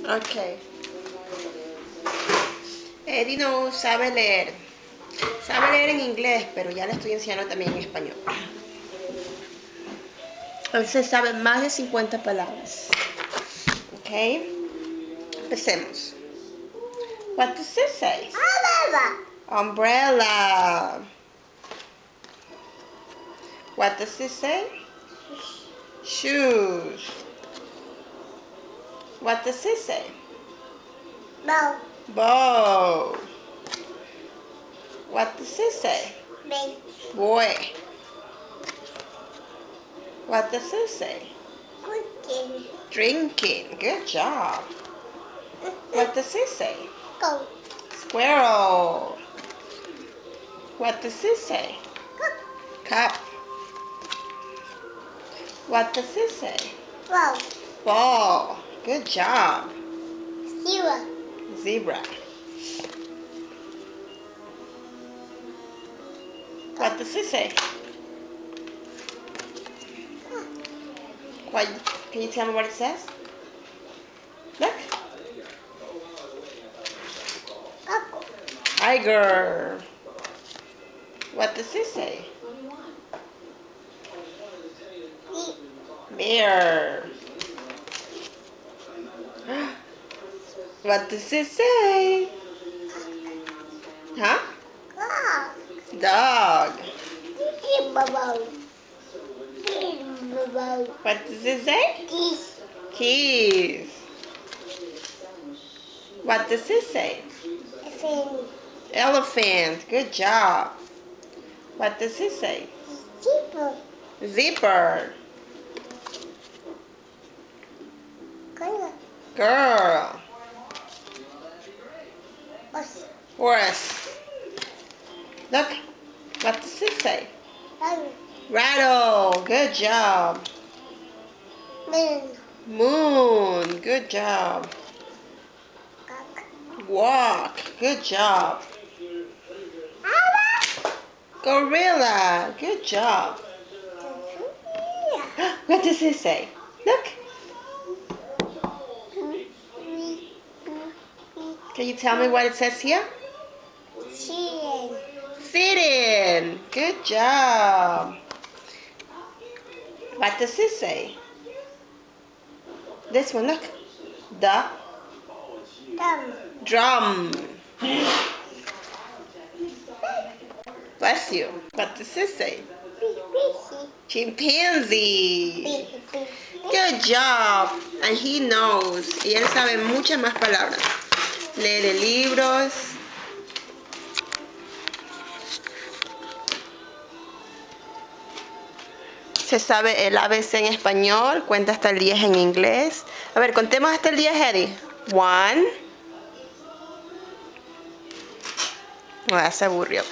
Ok. Eddie no sabe leer. Sabe leer en inglés, pero ya le estoy enseñando también en español. Entonces sabe más de 50 palabras. Ok. Empecemos. What does this say? Umbrella. What does this say? Shoes. What does this say? Bow. Bow. What does this say? Boy. What does this say? Cooking. Drinking. Good job. What does this say? Go. Squirrel. What does this say? Cup. What does this say? Wow. Ball. Good job. Zero. Zebra. What does this say? What, can you tell me what it says? Look. Apple. Tiger. What does this say? Bear. What does it say? Huh? Dog. What does it say? Geese. Keys. What does it say? Elephant. Good job. What does it say? Zipper. Zipper. Girl. Horse. Look. What does it say? Rattle. Good job. Moon. Good job. Walk. Good job. Gorilla. Good job. What does it say? Look. Can you tell me what it says here? Sitting. Good job. What does it say? This one, look. The drum. Bless you. What does it say? Chimpanzee. Good job. And he knows. Y él sabe muchas más palabras. Lee libros. Se sabe el ABC en español. Cuenta hasta el 10 en inglés. A ver, contemos hasta el 10, Eddie. 1. Se aburrió.